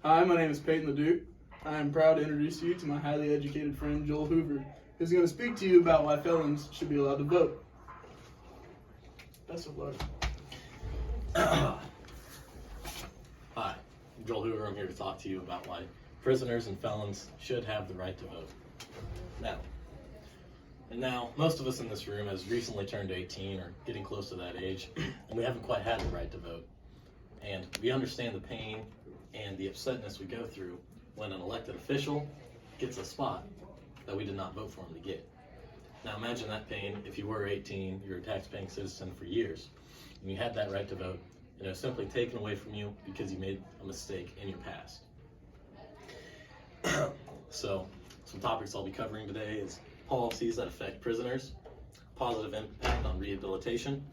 Hi, my name is Peyton LeDuc. I am proud to introduce you to my highly educated friend Joel Hoover, who's going to speak to you about why felons should be allowed to vote. Best of luck. Hi, I'm Joel Hoover. I'm here to talk to you about why prisoners and felons should have the right to vote. Now, most of us in this room has recently turned 18 or getting close to that age, and we haven't quite had the right to vote. And we understand the pain and the upsetness we go through when an elected official gets a spot that we did not vote for him to get. Now imagine that pain if you were 18, you're a tax-paying citizen for years, and you had that right to vote, and it was simply taken away from you because you made a mistake in your past. So, some topics I'll be covering today is policies that affect prisoners, positive impact on rehabilitation,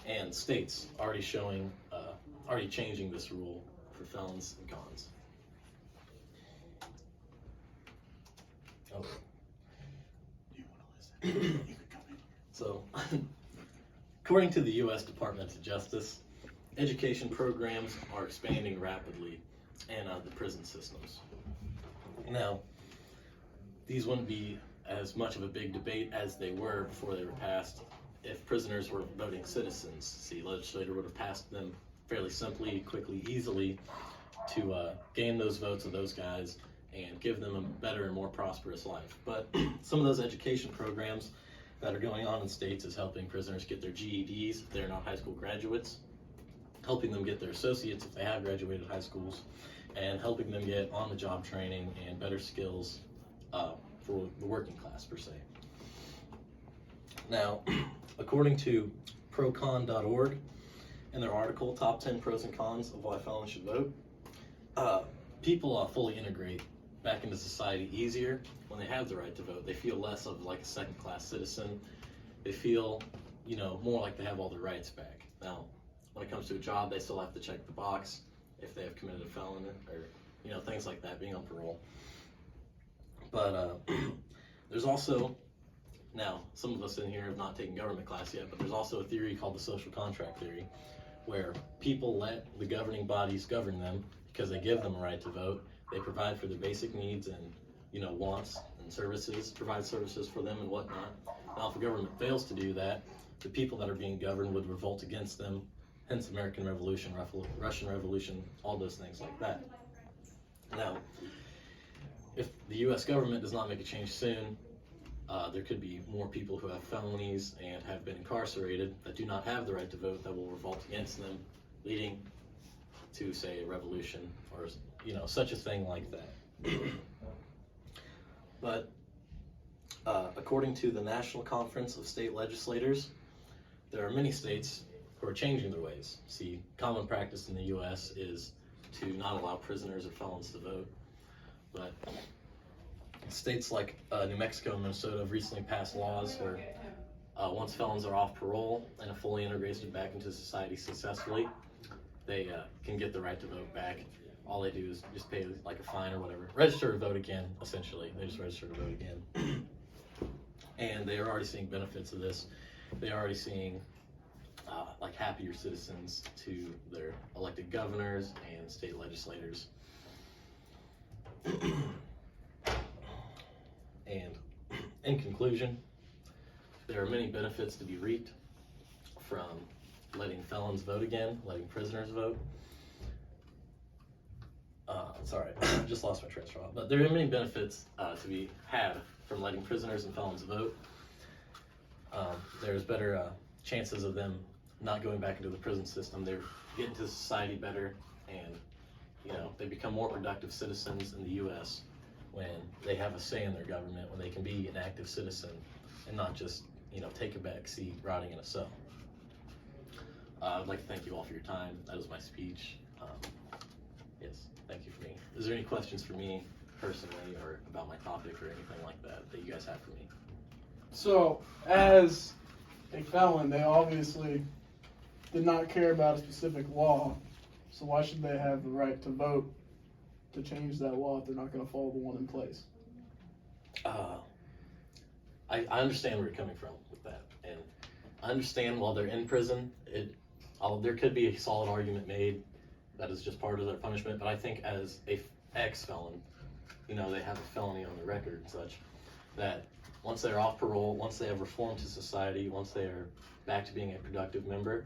and states already changing this rule for felons and cons. Oh. You want to listen? You can come in. So, according to the U.S. Department of Justice, education programs are expanding rapidly in the prison systems. Now, these wouldn't be as much of a big debate as they were before they were passed if prisoners were voting citizens. The legislature would have passed them fairly simply, quickly, easily to gain those votes of those guys and give them a better and more prosperous life. But some of those education programs that are going on in states is helping prisoners get their GEDs if they're not high school graduates, helping them get their associates if they have graduated high schools, and helping them get on-the-job training and better skills for the working class per se. Now, according to procon.org, in their article, Top 10 Pros and Cons of Why Felons Should Vote, people fully integrate back into society easier when they have the right to vote. They feel less of like a second-class citizen. They feel, more like they have all their rights back. Now, when it comes to a job, they still have to check the box if they have committed a felony or, things like that, being on parole. But there's also, now, some of us in here have not taken government class yet, but there's also a theory called the social contract theory, where people let the governing bodies govern them because they give them a right to vote. They provide for their basic needs and, wants and services, provide services for them and whatnot. Now, if the government fails to do that, the people that are being governed would revolt against them, hence American Revolution, Russian Revolution, all those things like that. Now, if the U.S. government does not make a change soon, there could be more people who have felonies and have been incarcerated that do not have the right to vote that will revolt against them, leading to, say, a revolution or, such a thing like that. But according to the National Conference of State Legislators, there are many states who are changing their ways. See, common practice in the U.S. is to not allow prisoners or felons to vote, but states like New Mexico and Minnesota have recently passed laws where once felons are off parole and are fully integrated back into society successfully, they can get the right to vote back. All they do is just pay like a fine or whatever. Register to vote again, essentially. They just register to vote again. And they are already seeing benefits of this. They are already seeing like happier citizens to their elected governors and state legislators. And in conclusion, there are many benefits to be reaped from letting felons vote again, letting prisoners vote. Sorry, I just lost my train of thought. But there are many benefits to be had from letting prisoners and felons vote. There's better chances of them not going back into the prison system. They're getting to society better, and they become more productive citizens in the U.S. when they have a say in their government, when they can be an active citizen and not just take a back seat rotting in a cell. I'd like to thank you all for your time. That was my speech. Yes, thank you for me. Is there any questions for me personally or about my topic or anything like that that you guys have for me? So, as a felon, they obviously did not care about a specific law. So why should they have the right to vote to change that law if they're not going to follow the one in place? I understand where you're coming from with that, and I understand while they're in prison, it There could be a solid argument made that is just part of their punishment, but I think as a ex-felon, you know, they have a felony on the record and such, that once they're off parole, once they have reformed to society, once they are back to being a productive member,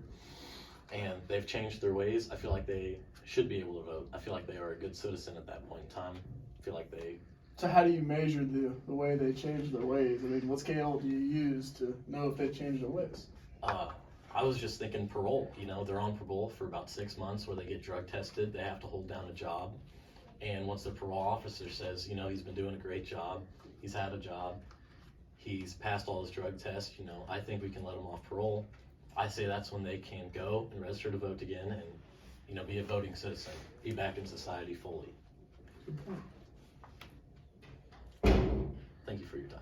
and they've changed their ways, I feel like they should be able to vote. I feel like they are a good citizen at that point in time. I feel like they... So how do you measure the way they change their ways? I mean, what scale do you use to know if they changed their ways? I was just thinking parole. You know, they're on parole for about 6 months where they get drug tested. They have to hold down a job. And once the parole officer says, you know, he's been doing a great job, he's had a job, he's passed all his drug tests, you know, I think we can let him off parole. I say that's when they can go and register to vote again and, you know, be a voting citizen, be back in society fully. Good point. Thank you for your time.